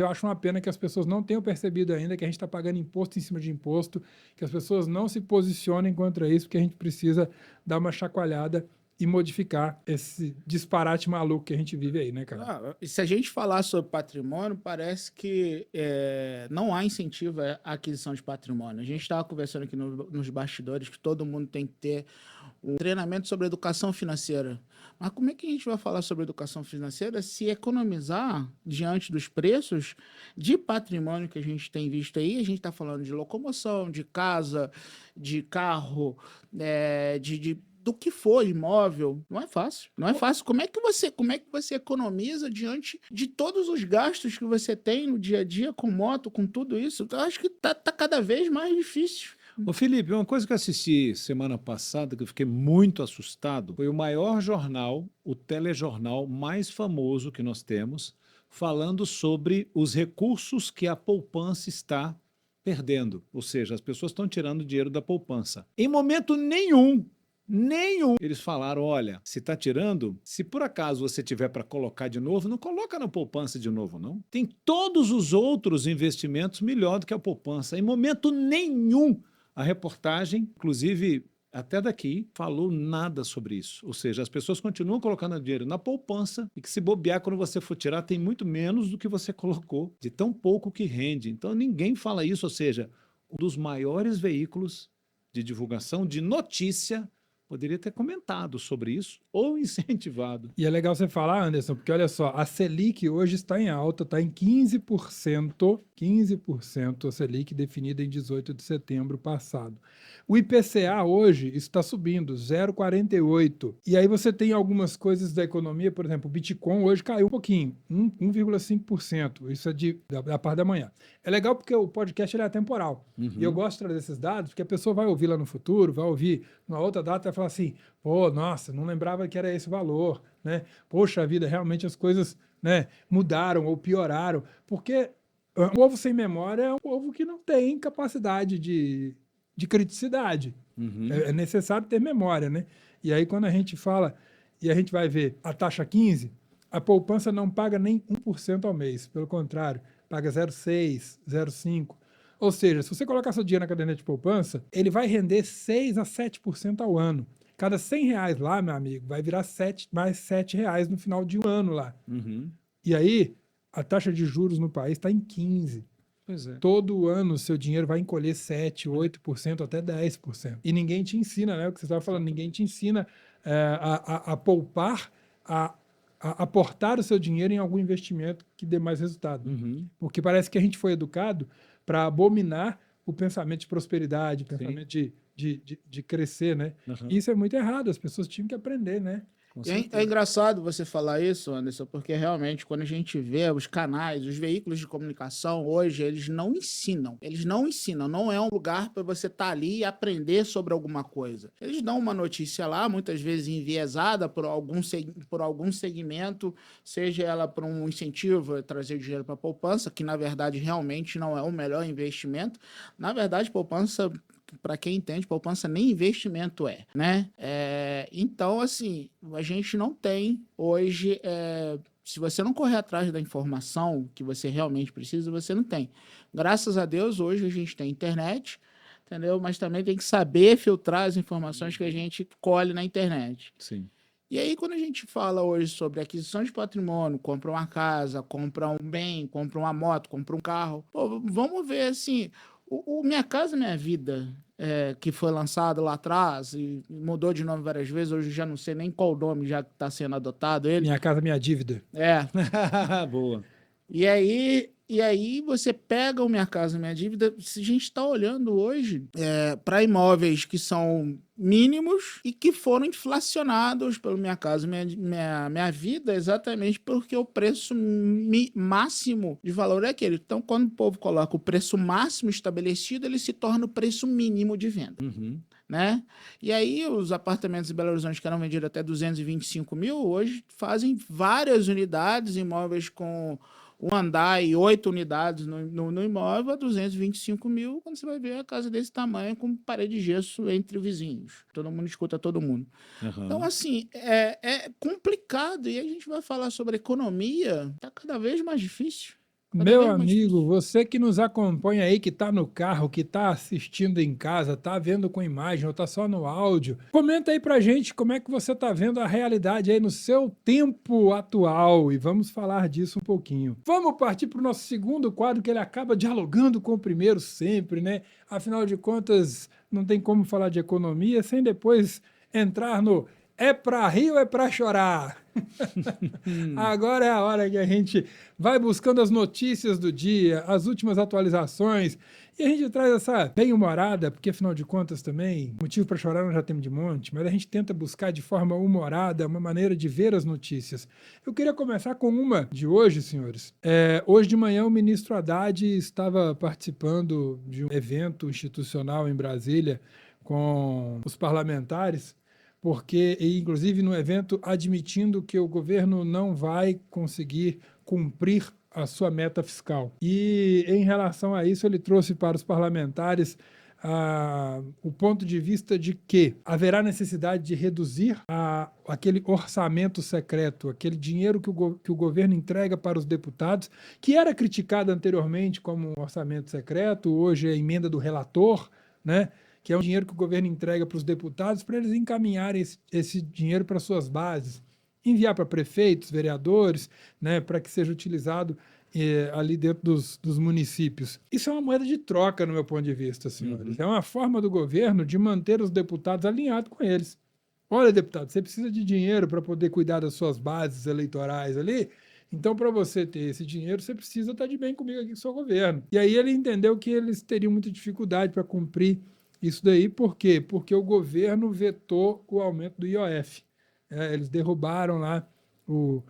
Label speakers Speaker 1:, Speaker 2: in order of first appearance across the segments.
Speaker 1: Eu acho uma pena que as pessoas não tenham percebido ainda que a gente está pagando imposto em cima de imposto, que as pessoas não se posicionem contra isso, porque a gente precisa dar uma chacoalhada e modificar esse disparate maluco que a gente vive aí, né, cara?
Speaker 2: E se a gente falar sobre patrimônio, parece que não há incentivo à aquisição de patrimônio. A gente estava conversando aqui nos bastidores que todo mundo tem que ter um treinamento sobre educação financeira. Mas como é que a gente vai falar sobre educação financeira se economizar diante dos preços de patrimônio que a gente tem visto aí? A gente está falando de locomoção, de casa, de carro, do que for imóvel. Não é fácil. Não é fácil. Como é que você economiza diante de todos os gastos que você tem no dia a dia com moto, com tudo isso? Eu acho que tá cada vez mais difícil.
Speaker 3: Ô Felipe, uma coisa que eu assisti semana passada, que eu fiquei muito assustado, foi o maior jornal, o telejornal mais famoso que nós temos, falando sobre os recursos que a poupança está perdendo. Ou seja, as pessoas estão tirando dinheiro da poupança. Em momento nenhum, eles falaram, olha, se está tirando, se por acaso você tiver para colocar de novo, não coloca na poupança de novo, não. Tem todos os outros investimentos melhor do que a poupança. Em momento nenhum, a reportagem, inclusive até daqui, falou nada sobre isso. Ou seja, as pessoas continuam colocando dinheiro na poupança e que se bobear quando você for tirar tem muito menos do que você colocou, de tão pouco que rende. Então ninguém fala isso, ou seja, um dos maiores veículos de divulgação de notícia poderia ter comentado sobre isso ou incentivado.
Speaker 1: E é legal você falar, Anderson, porque olha só, a Selic hoje está em alta, está em 15%, 15% a Selic definida em 18 de setembro passado. O IPCA hoje está subindo, 0,48. E aí você tem algumas coisas da economia, por exemplo, o Bitcoin hoje caiu um pouquinho, 1,5%. Isso é da parte da manhã. É legal porque o podcast ele é atemporal. E eu gosto de trazer esses dados, porque a pessoa vai ouvir lá no futuro, vai ouvir numa outra data e vai falar assim, pô, nossa, não lembrava que era esse valor, né? Poxa vida, realmente as coisas, né, mudaram ou pioraram, porque um povo sem memória é um povo que não tem capacidade de criticidade. É necessário ter memória, né? E aí quando a gente fala, e a gente vai ver a taxa 15, a poupança não paga nem 1% ao mês, pelo contrário, paga 0,6, 0,5. Ou seja, se você colocar seu dinheiro na caderneta de poupança, ele vai render 6 a 7% ao ano. Cada R$ 100 lá, meu amigo, vai virar mais R$ 7 no final de um ano lá. E aí, a taxa de juros no país está em 15%.
Speaker 3: Pois é.
Speaker 1: Todo ano o seu dinheiro vai encolher 7%, 8%, até 10%. E ninguém te ensina, né? O que você estava falando, ninguém te ensina a poupar, a aportar o seu dinheiro em algum investimento que dê mais resultado. Porque parece que a gente foi educado para abominar o pensamento de prosperidade, o pensamento de crescer, né? Isso é muito errado, as pessoas tinham que aprender, né?
Speaker 2: É engraçado você falar isso, Anderson, porque realmente quando a gente vê os canais, os veículos de comunicação hoje, eles não ensinam. Eles não ensinam, não é um lugar para você estar ali e aprender sobre alguma coisa. Eles dão uma notícia lá, muitas vezes enviesada por algum segmento, seja ela por um incentivo a trazer dinheiro para a poupança, que na verdade realmente não é o melhor investimento. Na verdade, poupança, para quem entende, poupança nem investimento né? Então, assim, a gente não tem hoje, se você não correr atrás da informação que você realmente precisa, você não tem. Graças a Deus, hoje a gente tem internet, entendeu? Mas também tem que saber filtrar as informações que a gente colhe na internet.
Speaker 3: Sim.
Speaker 2: E aí, quando a gente fala hoje sobre aquisição de patrimônio, compra uma casa, compra um bem, compra uma moto, compra um carro, pô, vamos ver assim, o Minha Casa Minha Vida, que foi lançado lá atrás e mudou de nome várias vezes, hoje eu já não sei nem qual nome já está sendo adotado ele.
Speaker 1: Minha Casa Minha Dívida.
Speaker 3: Boa.
Speaker 2: E aí você pega o Minha Casa Minha Dívida, se a gente está olhando hoje para imóveis que são mínimos e que foram inflacionados pelo Minha Casa Minha Vida, exatamente porque o preço máximo de valor é aquele. Então, quando o povo coloca o preço máximo estabelecido, ele se torna o preço mínimo de venda. Né? E aí os apartamentos em Belo Horizonte que eram vendidos até 225 mil, hoje fazem várias unidades, imóveis com um andar e 8 unidades no imóvel a 225 mil, quando você vai ver a casa desse tamanho com parede de gesso entre vizinhos. Todo mundo escuta todo mundo. Então, assim, é complicado. E a gente vai falar sobre economia, tá cada vez mais difícil. Cada
Speaker 1: Meu
Speaker 2: vez mais
Speaker 1: amigo,
Speaker 2: difícil.
Speaker 1: você que nos acompanha aí, que está no carro, que está assistindo em casa, está vendo com imagem ou está só no áudio, comenta aí pra gente como é que você está vendo a realidade aí no seu tempo atual e vamos falar disso um pouquinho. Vamos partir para o nosso segundo quadro, que ele acaba dialogando com o primeiro sempre, né? Afinal de contas, não tem como falar de economia sem depois entrar no é pra rir ou é pra chorar? Agora é a hora que a gente vai buscando as notícias do dia, as últimas atualizações, e a gente traz essa bem-humorada, porque afinal de contas também, motivo para chorar nós já temos de monte, mas a gente tenta buscar de forma humorada uma maneira de ver as notícias. Eu queria começar com uma de hoje, senhores. Hoje de manhã o ministro Haddad estava participando de um evento institucional em Brasília com os parlamentares, porque, e inclusive no evento, admitindo que o governo não vai conseguir cumprir a sua meta fiscal. E em relação a isso, ele trouxe para os parlamentares o ponto de vista de que haverá necessidade de reduzir aquele orçamento secreto, aquele dinheiro que o governo entrega para os deputados, que era criticado anteriormente como um orçamento secreto, hoje é emenda do relator, né? Que é um dinheiro que o governo entrega para os deputados para eles encaminharem esse dinheiro para suas bases, enviar para prefeitos, vereadores, né, para que seja utilizado ali dentro dos municípios. Isso é uma moeda de troca, no meu ponto de vista, senhores. É uma forma do governo de manter os deputados alinhados com eles. Olha, deputado, você precisa de dinheiro para poder cuidar das suas bases eleitorais ali, então, para você ter esse dinheiro, você precisa estar de bem comigo aqui com o seu governo. E aí ele entendeu que eles teriam muita dificuldade para cumprir isso daí. Por quê? Porque o governo vetou o aumento do IOF. Eles derrubaram lá o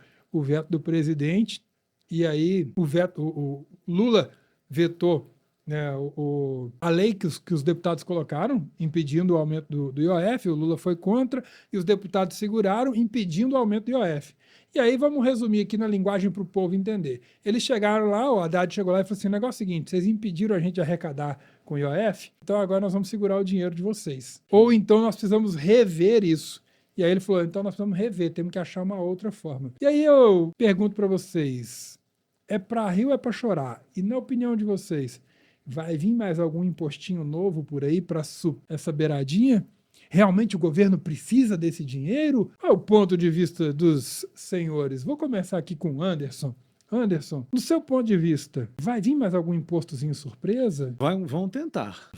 Speaker 1: veto do presidente, e aí o Lula vetou, né, a lei que os deputados colocaram, impedindo o aumento do IOF, o Lula foi contra, e os deputados seguraram, impedindo o aumento do IOF. E aí vamos resumir aqui na linguagem para o povo entender. Eles chegaram lá, o Haddad chegou lá e falou assim, o negócio é o seguinte, vocês impediram a gente de arrecadar com o IOF, então agora nós vamos segurar o dinheiro de vocês. Ou então nós precisamos rever isso. E aí ele falou, então nós precisamos rever, temos que achar uma outra forma. E aí eu pergunto para vocês, é para rir ou é para chorar? E na opinião de vocês, vai vir mais algum impostinho novo por aí para essa beiradinha? Realmente o governo precisa desse dinheiro? Qual é o ponto de vista dos senhores? Vou começar aqui com o Anderson. Anderson, do seu ponto de vista, vai vir mais algum impostozinho surpresa?
Speaker 3: Vão tentar,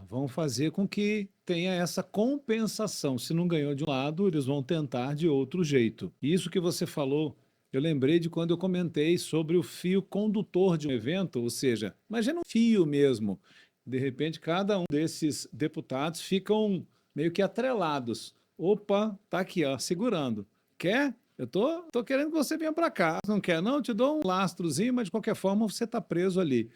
Speaker 3: vão fazer com que tenha essa compensação. Se não ganhou de um lado, eles vão tentar de outro jeito. Isso que você falou, eu lembrei de quando eu comentei sobre o fio condutor de um evento, ou seja, imagina um fio mesmo. De repente, cada um desses deputados ficam meio que atrelados. Opa, tá aqui, ó, segurando. Quer? Eu tô querendo que você venha para cá. Não quer, não? Eu te dou um lastrozinho, mas de qualquer forma você está preso ali.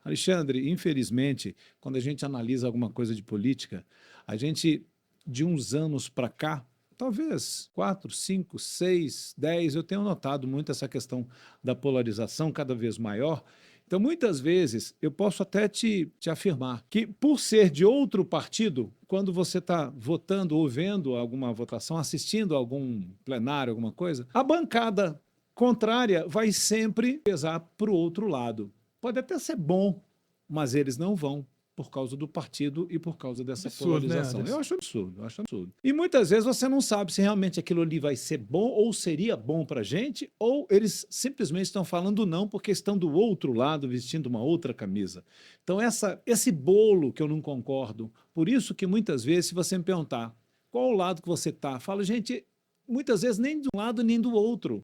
Speaker 3: Alexandre, infelizmente, quando a gente analisa alguma coisa de política, a gente, de uns anos para cá, talvez 4, 5, 6, 10, eu tenho notado muito essa questão da polarização cada vez maior. Então, muitas vezes, eu posso até te afirmar que, por ser de outro partido, quando você está votando ou vendo alguma votação, assistindo a algum plenário, alguma coisa, a bancada contrária vai sempre pesar para o outro lado. Pode até ser bom, mas eles não vão, por causa do partido e por causa dessa
Speaker 1: Absurdo, né,
Speaker 3: polarização.
Speaker 1: Anderson?
Speaker 3: Eu acho absurdo, eu acho absurdo. E muitas vezes você não sabe se realmente aquilo ali vai ser bom ou seria bom para a gente, ou eles simplesmente estão falando não porque estão do outro lado vestindo uma outra camisa. Então esse bolo que eu não concordo, por isso que muitas vezes se você me perguntar qual o lado que você está, falo, gente, muitas vezes nem de um lado nem do outro.